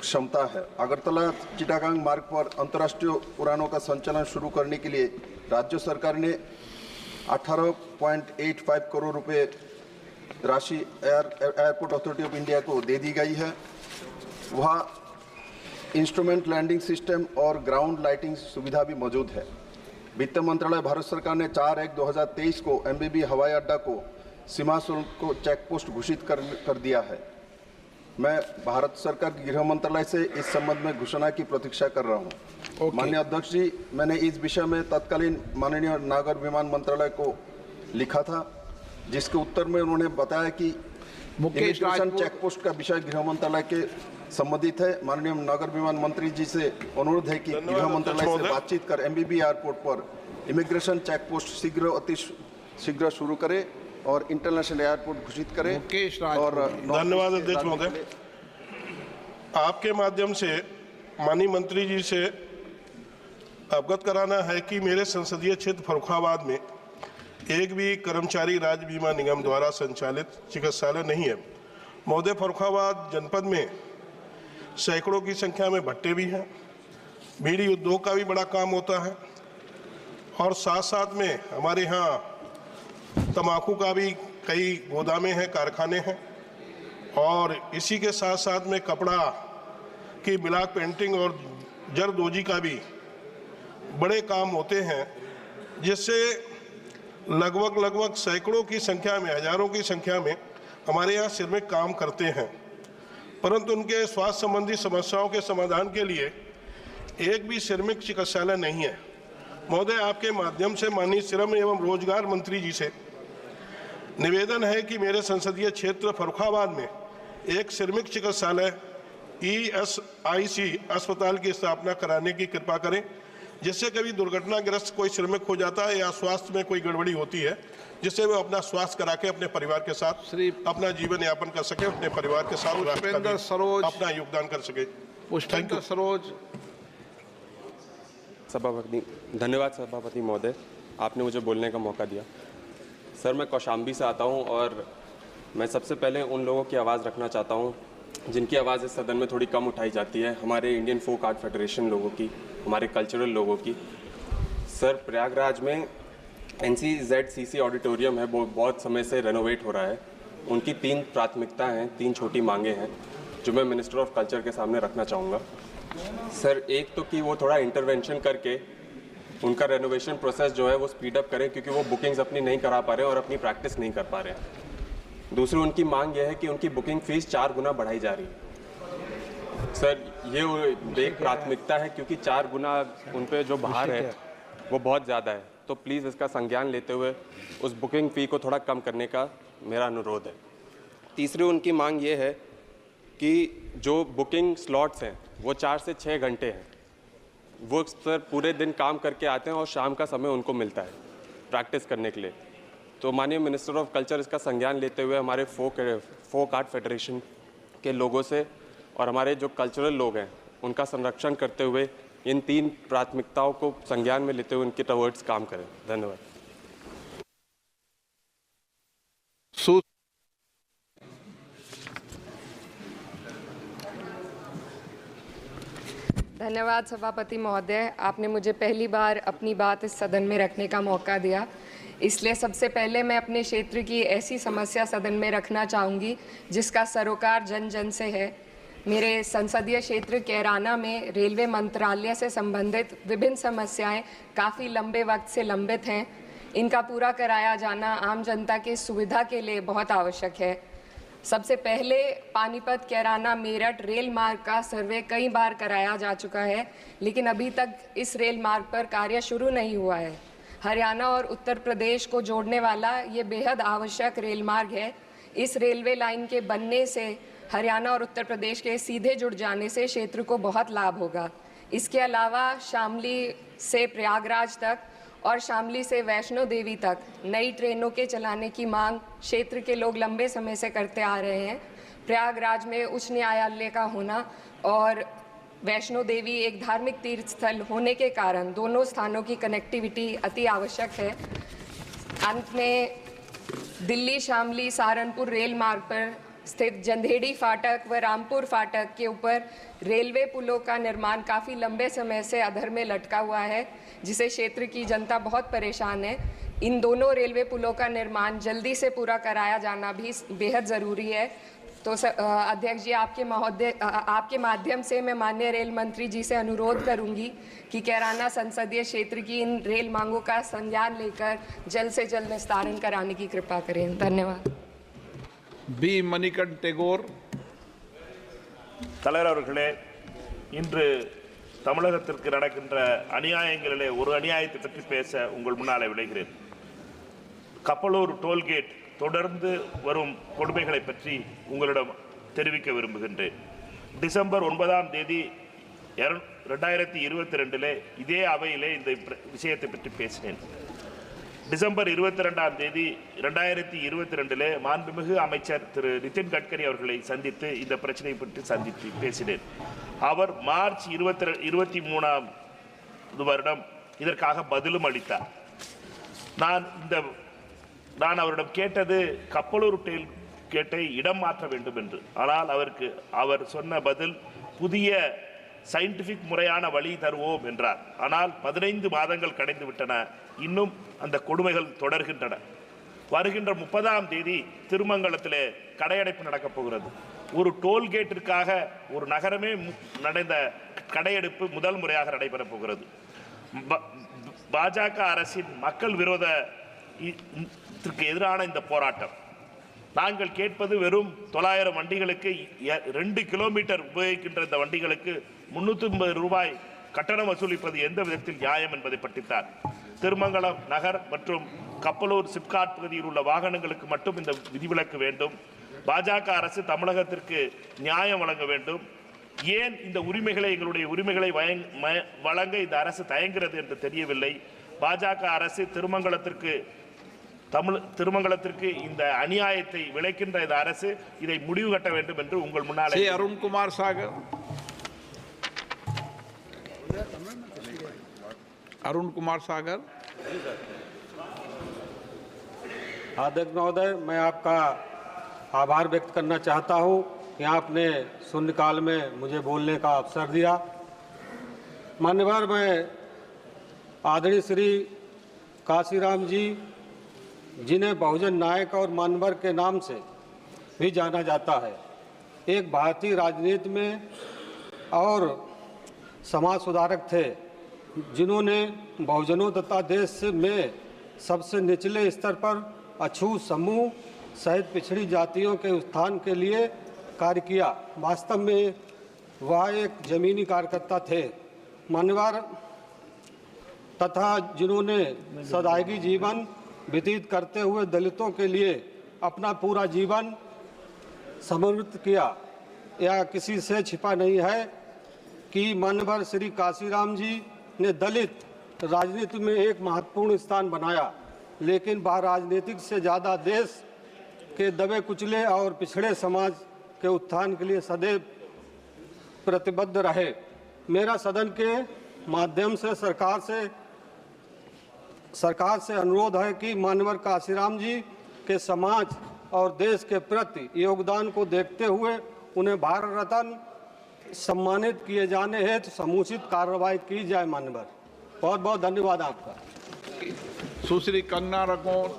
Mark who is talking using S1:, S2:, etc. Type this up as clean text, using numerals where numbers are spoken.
S1: क्षमता है। अगरतला चिटागांग मार्ग पर अंतर्राष्ट्रीय उड़ानों का संचालन शुरू करने के लिए राज्य सरकार ने 18.85 करोड़ रुपए राशि एयरपोर्ट अथॉरिटी ऑफ इंडिया को दे दी गई है। वहाँ इंस्ट्रूमेंट लैंडिंग सिस्टम और ग्राउंड लाइटिंग सुविधा भी मौजूद है। वित्त मंत्रालय भारत सरकार ने 4/1/2023 को एमबीबी हवाई अड्डा को सीमा शुल्क को चेक पोस्ट घोषित कर दिया है। मैं भारत सरकार के गृह मंत्रालय से इस संबंध में घोषणा की प्रतीक्षा कर रहा हूं। माननीय अध्यक्ष जी, मैंने इस विषय में तत्कालीन माननीय नागर विमान मंत्रालय को लिखा था, जिसके उत्तर में उन्होंने बताया कि इमिग्रेशन चेक पोस्ट का विषय गृह मंत्रालय के संबंधित है। माननीय नागर विमान मंत्री जी से अनुरोध है कि गृह मंत्रालय से बातचीत कर एमबीबी एयरपोर्ट पर इमिग्रेशन चेक पोस्ट अति शीघ्र शुरू करे और इंटरनेशनल एयरपोर्ट घोषित करें। और
S2: धन्यवाद अध्यक्ष महोदय। आपके माध्यम से माननीय मंत्री जी से अवगत कराना है कि मेरे संसदीय क्षेत्र फर्रुखाबाद में एक भी कर्मचारी राज्य बीमा निगम द्वारा संचालित चिकित्सालय नहीं है। महोदय, फर्रुखाबाद जनपद में सैकड़ों की संख्या में भट्टे भी हैं, बीड़ी उद्योग का भी बड़ा काम होता है और साथ साथ में हमारे यहाँ तंबाकू का भी कई गोदामें हैं, कारखाने हैं और इसी के साथ साथ में कपड़ा की ब्लॉक पेंटिंग और जरदोजी का भी बड़े काम होते हैं, जिससे लगभग सैकड़ों की संख्या में, हजारों की संख्या में हमारे यहाँ श्रमिक काम करते हैं, परंतु उनके स्वास्थ्य संबंधी समस्याओं के समाधान के लिए एक भी श्रमिक चिकित्सालय नहीं है। महोदय, आपके माध्यम से माननीय श्रम एवं रोजगार मंत्री जी से निवेदन है कि मेरे संसदीय क्षेत्र फर्रुखाबाद में एक श्रमिक चिकित्सालय ESIC अस्पताल की स्थापना कराने की कृपा करें, जिससे कभी दुर्घटनाग्रस्त कोई श्रमिक हो जाता है या स्वास्थ्य में कोई गड़बड़ी होती है, जिससे वो अपना स्वास्थ्य करा के अपने परिवार के साथ अपना जीवन यापन कर सके, अपने परिवार के साथ अपना योगदान कर सके।
S3: पुष्पेंद्र सरोज।
S4: सभापति, धन्यवाद सभापति महोदय, आपने मुझे बोलने का मौका दिया। सर, मैं कौशाम्बी से आता हूं और मैं सबसे पहले उन लोगों की आवाज़ रखना चाहता हूं जिनकी आवाज़ इस सदन में थोड़ी कम उठाई जाती है, हमारे इंडियन फोक आर्ट फेडरेशन लोगों की, हमारे कल्चरल लोगों की। सर, प्रयागराज में NCZCC ऑडिटोरियम है, वो बहुत समय से रेनोवेट हो रहा है। उनकी 3 प्राथमिकताएँ हैं, 3 छोटी मांगें हैं जो मैं मिनिस्टर ऑफ कल्चर के सामने रखना चाहूँगा। सर, एक तो कि वो थोड़ा इंटरवेंशन करके उनका रेनोवेशन प्रोसेस जो है वो स्पीड अप करें, क्योंकि वो बुकिंग्स अपनी नहीं करा पा रहे हैं और अपनी प्रैक्टिस नहीं कर पा रहे हैं। दूसरी उनकी मांग यह है कि उनकी बुकिंग फीस 4 गुना बढ़ाई जा रही है। सर, ये एक प्राथमिकता है क्योंकि 4 गुना उन पे जो भार है वो बहुत ज़्यादा है, तो प्लीज़ इसका संज्ञान लेते हुए उस बुकिंग फ़ी को थोड़ा कम करने का मेरा अनुरोध है। तीसरी उनकी मांग ये है कि जो बुकिंग स्लॉट्स हैं वो 4 से 6 घंटे हैं। वो सर पूरे दिन काम करके आते हैं और शाम का समय उनको मिलता है प्रैक्टिस करने के लिए। तो माननीय मिनिस्टर ऑफ कल्चर इसका संज्ञान लेते हुए हमारे फोक आर्ट फेडरेशन के लोगों से और हमारे जो कल्चरल लोग हैं उनका संरक्षण करते हुए इन 3 प्राथमिकताओं को संज्ञान में लेते हुए उनके टवर्ड्स काम करें। धन्यवाद।
S5: धन्यवाद सभापति महोदय, आपने मुझे पहली बार अपनी बात इस सदन में रखने का मौका दिया, इसलिए सबसे पहले मैं अपने क्षेत्र की ऐसी समस्या सदन में रखना चाहूँगी जिसका सरोकार जन जन से है। मेरे संसदीय क्षेत्र कैराना में रेलवे मंत्रालय से संबंधित विभिन्न समस्याएं काफ़ी लंबे वक्त से लंबित हैं। इनका पूरा कराया जाना आम जनता की सुविधा के लिए बहुत आवश्यक है। सबसे पहले पानीपत कैराना मेरठ रेल मार्ग का सर्वे कई बार कराया जा चुका है, लेकिन अभी तक इस रेल मार्ग पर कार्य शुरू नहीं हुआ है। हरियाणा और उत्तर प्रदेश को जोड़ने वाला ये बेहद आवश्यक रेल मार्ग है। इस रेलवे लाइन के बनने से हरियाणा और उत्तर प्रदेश के सीधे जुड़ जाने से क्षेत्र को बहुत लाभ होगा। इसके अलावा शामली से प्रयागराज तक और शामली से वैष्णो देवी तक नई ट्रेनों के चलाने की मांग क्षेत्र के लोग लंबे समय से करते आ रहे हैं। प्रयागराज में उच्च न्यायालय का होना और वैष्णो देवी एक धार्मिक तीर्थ स्थल होने के कारण दोनों स्थानों की कनेक्टिविटी अति आवश्यक है। अंत में दिल्ली शामली सहारनपुर रेल मार्ग पर स्थित जंधेड़ी फाटक व रामपुर फाटक के ऊपर रेलवे पुलों का निर्माण काफ़ी लंबे समय से अधर में लटका हुआ है, जिसे क्षेत्र की जनता बहुत परेशान है। इन दोनों रेलवे पुलों का निर्माण जल्दी से पूरा कराया जाना भी बेहद ज़रूरी है। तो अध्यक्ष जी, आपके माध्यम से मैं माननीय रेल मंत्री जी से अनुरोध करूंगी कि कैराना संसदीय क्षेत्र की इन रेल मांगों का संज्ञान लेकर जल्द से जल्द निस्तारण कराने की कृपा करें। धन्यवाद।
S3: बी मणिकंठ टेगोर।
S6: தலைவர் அவர்களே, இன்று தமிழகத்திற்கு நடக்கின்ற அநியாயங்களிலே ஒரு அநியாயத்தை பற்றி பேச உங்கள் முன்னாலே விளைகிறேன். கப்பலூர் டோல்கேட் தொடர்ந்து வரும் கொடுமைகளை பற்றி உங்களிடம் தெரிவிக்க விரும்புகின்றேன். டிசம்பர் 9ஆம் தேதி 2022 இதே அவையிலே இந்த விஷயத்தை பற்றி பேசினேன். டிசம்பர் 22ஆம் தேதி 2022 மாண்புமிகு அமைச்சர் திரு நிதின் கட்கரி அவர்களை சந்தித்து இந்த பிரச்சனை பற்றி பேசினேன். அவர் மார்ச் 23ஆம் வருடம் இதற்காக பதிலும் அளித்தார். நான் அவரிடம் கேட்டது கப்பலூர் கேட்டை இடம் மாற்ற வேண்டும் என்று. ஆனால் அவர் சொன்ன பதில் புதிய சயின்டிபிக் முறையான வழி தருவோம் என்றார். ஆனால் 15 மாதங்கள் கடந்து விட்டன, இன்னும் அந்த கொடுமைகள் தொடர்கின்றன. வருகின்ற 30ஆம் தேதி திருமங்கலத்திலே கடையடைப்பு நடக்கப் போகிறது. ஒரு டோல்கேட்டிற்காக ஒரு நகரமே நடந்த கடையெடுப்பு முதல் முறையாக நடைபெறப் போகிறது. பாஜக அரசின் மக்கள் விரோத எதிரான இந்த போராட்டம், நாங்கள் கேட்பது வெறும் 900 வண்டிகளுக்கு 2 கிலோமீட்டர் உபயோகிக்கின்ற இந்த வண்டிகளுக்கு 350 ரூபாய் கட்டணம் வசூலிப்பது எந்த விதத்தில் நியாயம் என்பதை பற்றித்தான். திருமங்கலம் நகர் மற்றும் கப்பலூர் சிப்காட் பகுதியில் உள்ள வாகனங்களுக்கு மட்டும் இந்த விதிவிலக்கு வேண்டும். பாஜக அரசு தமிழகத்திற்கு நியாயம் வழங்க வேண்டும். ஏன் இந்த உரிமைகளை, எங்களுடைய உரிமைகளை வழங்க இந்த அரசு தயங்குகிறது என்று தெரியவில்லை. பாஜக அரசு திருமங்கலத்திற்கு இந்த அநியாயத்தை விளைக்கின்ற இந்த அரசு இதை முடிவு கட்ட வேண்டும் என்று உங்கள் முன்னாலே.
S3: अरुण कुमार सागर। अरुण कुमार सागर।
S7: अध्यक्ष महोदय, मैं आपका आभार व्यक्त करना चाहता हूं कि आपने शून्यकाल में मुझे बोलने का अवसर दिया। मान्यवर, मैं आदरणीय श्री काशीराम जी, जिन्हें बहुजन नायक और मानवर के नाम से भी जाना जाता है, एक भारतीय राजनीति में और समाज सुधारक थे, जिन्होंने बहुजनों तथा देश में सबसे निचले स्तर पर अछूत समूह सहित पिछड़ी जातियों के उत्थान के लिए कार्य किया। वास्तव में वह एक जमीनी कार्यकर्ता थे, मान्यवर, तथा जिन्होंने सदायगी जीवन व्यतीत करते हुए दलितों के लिए अपना पूरा जीवन समर्पित किया। यह किसी से छिपा नहीं है कि मानवर श्री काशीराम जी ने दलित राजनीति में एक महत्वपूर्ण स्थान बनाया, लेकिन वह राजनीतिक से ज़्यादा देश के दबे कुचले और पिछड़े समाज के उत्थान के लिए सदैव प्रतिबद्ध रहे। मेरा सदन के माध्यम से सरकार से अनुरोध है कि मानवर काशीराम जी के समाज और देश के प्रति योगदान को देखते हुए उन्हें भारत रत्न सम्मानित किए जाने हेतु समुचित कार्रवाई की जाए। मानवर, बहुत बहुत धन्यवाद आपका।
S3: सुश्री कंगना रनौत।